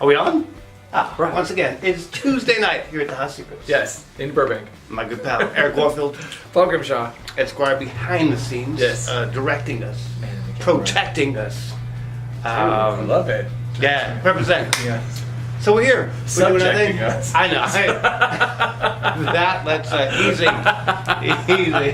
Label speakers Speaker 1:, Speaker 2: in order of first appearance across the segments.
Speaker 1: Are we on?
Speaker 2: Right.
Speaker 1: Once again, it's Tuesday night here at the House Secrets.
Speaker 2: Yes, in Burbank.
Speaker 1: My good pal, Eric Warfield,
Speaker 2: Paul Grimshaw.
Speaker 1: Esquire behind the scenes,
Speaker 2: Yes.
Speaker 1: Directing us,
Speaker 2: Man, the
Speaker 1: protecting us.
Speaker 2: I love it.
Speaker 1: Yeah, represent.
Speaker 2: Yes.
Speaker 1: So we're here. We're doing our
Speaker 2: Subjecting
Speaker 1: thing.
Speaker 2: us.
Speaker 1: I know. That, let's easy. Easy.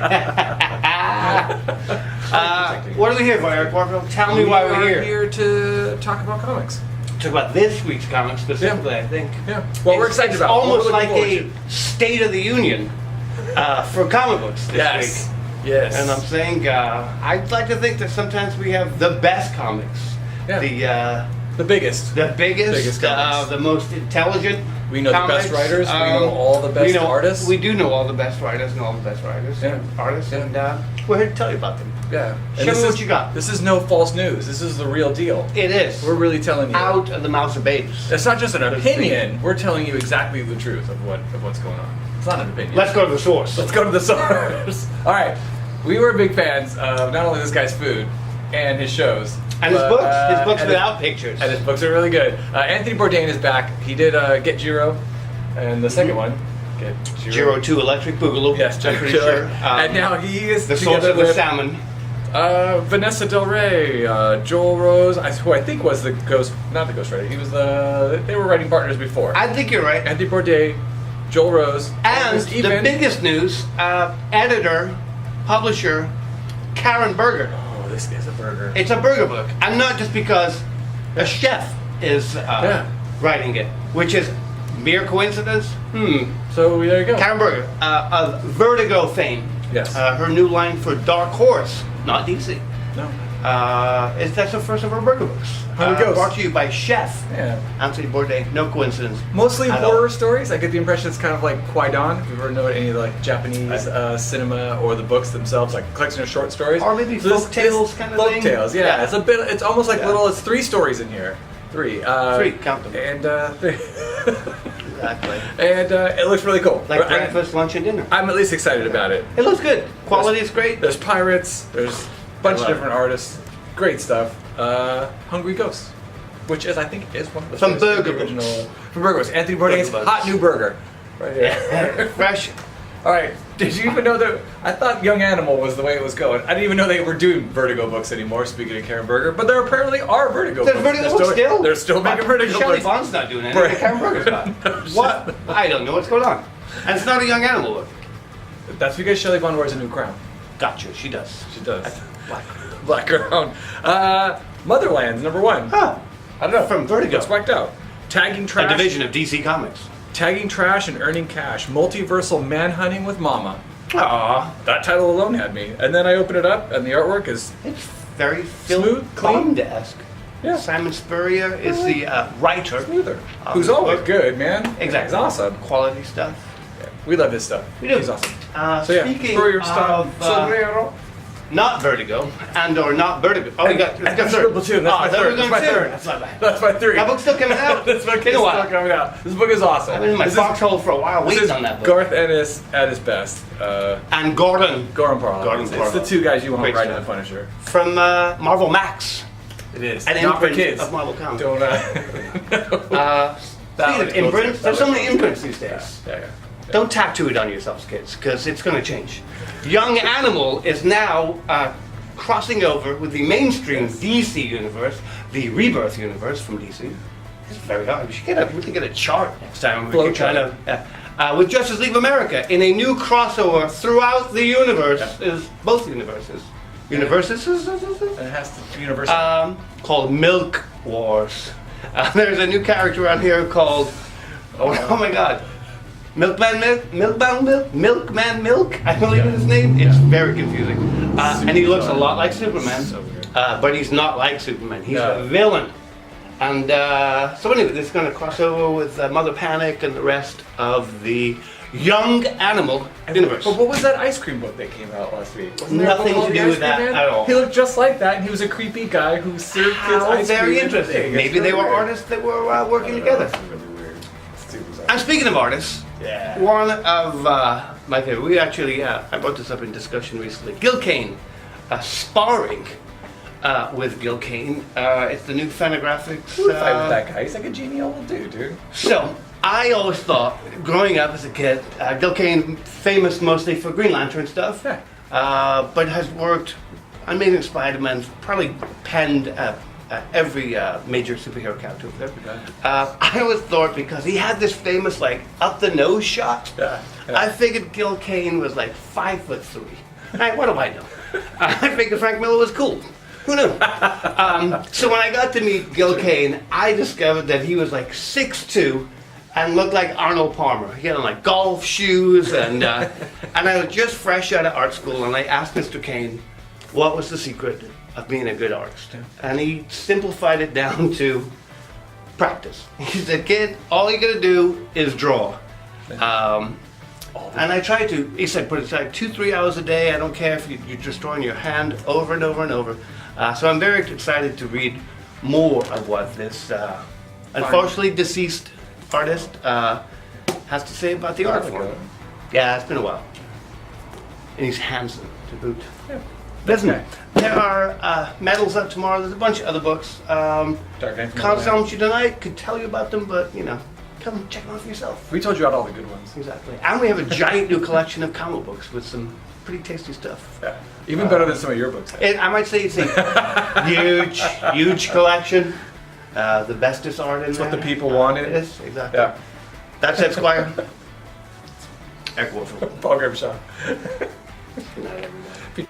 Speaker 1: What are we here for, Eric Warfield? Tell me why we're
Speaker 2: We're here to talk about comics.
Speaker 1: Talk about this week's comic specifically, I think.
Speaker 2: Yeah. Well, we're excited
Speaker 1: It's
Speaker 2: about it.
Speaker 1: almost
Speaker 2: We're
Speaker 1: like
Speaker 2: looking forward
Speaker 1: a State of the Union for comic books this
Speaker 2: Yes.
Speaker 1: week.
Speaker 2: Yes.
Speaker 1: And I'm saying, I'd like to think that sometimes we have the best comics.
Speaker 2: Yeah. The biggest.
Speaker 1: The biggest
Speaker 2: comics.
Speaker 1: the most intelligent.
Speaker 2: We know
Speaker 1: comics.
Speaker 2: the best writers. We know all the best artists.
Speaker 1: We do know all the best writers and all the best writers.
Speaker 2: Yeah.
Speaker 1: Artists.
Speaker 2: Yeah.
Speaker 1: And we're here to tell you about them.
Speaker 2: Yeah.
Speaker 1: Show me what you got.
Speaker 2: This is no false news. This is the real deal.
Speaker 1: It is.
Speaker 2: We're really telling you.
Speaker 1: Out of the mouths of babes.
Speaker 2: It's not just an
Speaker 1: Let's
Speaker 2: opinion. We're telling you exactly the truth of what's going on. It's not an opinion.
Speaker 1: Let's go to the source.
Speaker 2: Let's go to the source. All right. We were big fans of not only this guy's food and his shows.
Speaker 1: And his books. His books
Speaker 2: and
Speaker 1: without pictures.
Speaker 2: And his books are really good. Anthony Bourdain is back. He did Get Jiro, and the second one, Get
Speaker 1: Jiro 2 Electric Boogaloo.
Speaker 2: Yes,
Speaker 1: I'm pretty sure.
Speaker 2: And now he is
Speaker 1: the source
Speaker 2: together
Speaker 1: of the
Speaker 2: with
Speaker 1: salmon.
Speaker 2: Vanessa Del Rey, Joel Rose, who I think was the ghost, not the ghostwriter. He was they were writing partners before.
Speaker 1: I think you're right.
Speaker 2: Anthony Bourdain, Joel Rose,
Speaker 1: And the biggest news, editor, publisher, Karen Berger.
Speaker 2: Oh, this is a burger.
Speaker 1: It's a burger book. And not just because a chef is writing it, which is mere coincidence.
Speaker 2: So there you go.
Speaker 1: Karen Berger, of Vertigo fame.
Speaker 2: Yes.
Speaker 1: Her new line for Dark Horse, not DC.
Speaker 2: No.
Speaker 1: That's the first of her burger books.
Speaker 2: Here we go.
Speaker 1: Brought to you by Chef
Speaker 2: Yeah.
Speaker 1: Anthony Bourdain. No coincidence.
Speaker 2: Mostly
Speaker 1: at all.
Speaker 2: horror stories. I get the impression it's kind of like Kwai-Dan. If you've ever know any of the like Japanese cinema or the books themselves, like collection of short stories.
Speaker 1: Or maybe folk tales kind of thing.
Speaker 2: Folk tales, yeah. It's a bit. It's almost like
Speaker 1: Yeah.
Speaker 2: It's 3 stories in here. 3.
Speaker 1: 3, count them.
Speaker 2: And
Speaker 1: Exactly.
Speaker 2: and it looks really cool.
Speaker 1: Like breakfast, lunch, and dinner.
Speaker 2: I'm at least excited about it.
Speaker 1: It looks good. Quality is great.
Speaker 2: There's pirates. There's a bunch
Speaker 1: I
Speaker 2: of
Speaker 1: love
Speaker 2: different artists. Great stuff. Hungry Ghosts, which is I think is one of the
Speaker 1: Some
Speaker 2: first
Speaker 1: burger
Speaker 2: original
Speaker 1: books.
Speaker 2: from Burger Books. Anthony Bourdain's
Speaker 1: Burger
Speaker 2: hot
Speaker 1: books.
Speaker 2: new burger. Right here.
Speaker 1: Fresh.
Speaker 2: All right. Did you even know that? I thought Young Animal was the way it was going. I didn't even know they were doing Vertigo books anymore. Speaking of Karen Berger, but there apparently are Vertigo
Speaker 1: There's
Speaker 2: books.
Speaker 1: Vertigo
Speaker 2: They're
Speaker 1: books still?
Speaker 2: They're still making Vertigo
Speaker 1: Shelley
Speaker 2: books.
Speaker 1: Bond's not doing anything.
Speaker 2: Right.
Speaker 1: Karen Berger's not. What? I don't know what's going on. And it's not a Young Animal book.
Speaker 2: That's because Shelley Bond wears a new crown.
Speaker 1: Gotcha. She does.
Speaker 2: She does.
Speaker 1: Black.
Speaker 2: Black crown. Motherland, number 1.
Speaker 1: Oh.
Speaker 2: I don't know.
Speaker 1: From Vertigo.
Speaker 2: It's whacked out. Tagging
Speaker 1: A
Speaker 2: trash.
Speaker 1: division of DC Comics.
Speaker 2: Tagging trash and earning cash. Multiversal manhunting with Mama.
Speaker 1: Aww.
Speaker 2: That title alone had me. And then I open it up, and the artwork is
Speaker 1: It's very
Speaker 2: Smooth, clean.
Speaker 1: Bond-esque.
Speaker 2: Yeah.
Speaker 1: Simon Spurrier is the writer.
Speaker 2: smoother.
Speaker 1: of
Speaker 2: Who's
Speaker 1: the
Speaker 2: always
Speaker 1: book.
Speaker 2: good, man.
Speaker 1: Exactly.
Speaker 2: He's awesome.
Speaker 1: Quality stuff.
Speaker 2: Yeah. We love his stuff.
Speaker 1: We do.
Speaker 2: He's awesome.
Speaker 1: So speaking of not Vertigo or not Vertigo. Oh, we got third.
Speaker 2: Platoon. That's my third. That's my third.
Speaker 1: That's not bad.
Speaker 2: That's my 3.
Speaker 1: That book's still coming out.
Speaker 2: This book is
Speaker 1: In a
Speaker 2: still
Speaker 1: while.
Speaker 2: coming out. This book is awesome.
Speaker 1: I've been in my
Speaker 2: This is-
Speaker 1: foxhole for a while
Speaker 2: This
Speaker 1: waiting
Speaker 2: is
Speaker 1: on that book.
Speaker 2: Garth Ennis at his best.
Speaker 1: And Gordon
Speaker 2: Gordon Parlow.
Speaker 1: Gordon
Speaker 2: It's
Speaker 1: Parlow.
Speaker 2: the 2 guys you want
Speaker 1: Great
Speaker 2: right in
Speaker 1: stuff.
Speaker 2: the Punisher.
Speaker 1: from Marvel Max.
Speaker 2: It is.
Speaker 1: An
Speaker 2: Not for
Speaker 1: imprint
Speaker 2: kids.
Speaker 1: of Marvel Comics.
Speaker 2: Don't.
Speaker 1: Speaking of imprints, there's so many imprints these days.
Speaker 2: Yeah.
Speaker 1: Don't tattoo it on yourselves, kids, because it's going to change. Young Animal is now crossing over with the mainstream DC universe, the Rebirth universe from DC. It's very hard. We should really get a chart next time. We
Speaker 2: Flow
Speaker 1: can kind
Speaker 2: chart.
Speaker 1: of with Justice League of America in a new crossover throughout the universe is both universes. Universeseses?
Speaker 2: And it has to universal.
Speaker 1: Called Milk Wars. There's a new character on here called oh my god. Milkman Milk, I believe is his name. It's very confusing. And he looks a lot like Superman,
Speaker 2: So weird.
Speaker 1: but he's not like Superman. He's
Speaker 2: No.
Speaker 1: a villain. And so anyway, this is going to cross over with Mother Panic and the rest of the Young Animal universe.
Speaker 2: But what was that ice cream book that came out last week? Wasn't there a book
Speaker 1: Nothing
Speaker 2: called
Speaker 1: to
Speaker 2: The
Speaker 1: do
Speaker 2: Ice
Speaker 1: with that
Speaker 2: Cream Man?
Speaker 1: at all.
Speaker 2: He looked just like that, and he was a creepy guy who served kids
Speaker 1: How
Speaker 2: ice cream.
Speaker 1: very
Speaker 2: in the
Speaker 1: interesting.
Speaker 2: thing.
Speaker 1: Maybe
Speaker 2: It's
Speaker 1: they were
Speaker 2: really weird.
Speaker 1: artists that were working together.
Speaker 2: It's really weird. It's too bizarre.
Speaker 1: And speaking of artists,
Speaker 2: Yeah.
Speaker 1: one of my favorite, we actually, I brought this up in discussion recently, Gil Kane, sparring with Gil Kane. It's the new Fantagraphics.
Speaker 2: Who would fight with that guy? He's like a genial old dude.
Speaker 1: So, I always thought, growing up as a kid, Gil Kane, famous mostly for Green Lantern stuff,
Speaker 2: Yeah.
Speaker 1: but has worked on Amazing Spider-Man, probably penned every major superhero character. I always thought because he had this famous like up the nose shot,
Speaker 2: Yeah.
Speaker 1: I figured Gil Kane was like 5'3". Hey, what do I know? I figured Frank Miller was cool. Who knew? So when I got to meet Gil Kane, I discovered that he was like 6'2" and looked like Arnold Palmer. He had on like golf shoes, and I was just fresh out of art school, and I asked Mr. Kane, what was the secret of being a good artist? And he simplified it down to practice. He said, kid, all you gotta do is draw. And I tried to, he said, put aside 2-3 hours a day. I don't care if you're just drawing your hand over and over and over. So I'm very excited to read more of what this unfortunately deceased artist has to say about the art form. Yeah, it's been a while. And he's handsome to boot.
Speaker 2: Yeah.
Speaker 1: Listen, there are medals up tomorrow. There's a bunch of other books.
Speaker 2: Dark Knight.
Speaker 1: Can't tell you tonight. Could tell you about them, but you know, come check them out for yourself.
Speaker 2: We told you about all the good ones.
Speaker 1: Exactly. And we have a giant new collection of comic books with some pretty tasty stuff.
Speaker 2: Yeah. Even better than some of your books.
Speaker 1: I might say it's a huge collection. The bestest art in
Speaker 2: It's
Speaker 1: there.
Speaker 2: what the people wanted.
Speaker 1: It is, exactly.
Speaker 2: Yeah.
Speaker 1: That's it, Squire. Eric Warfield.
Speaker 2: Paul Grimshaw.
Speaker 1: Good night, everybody.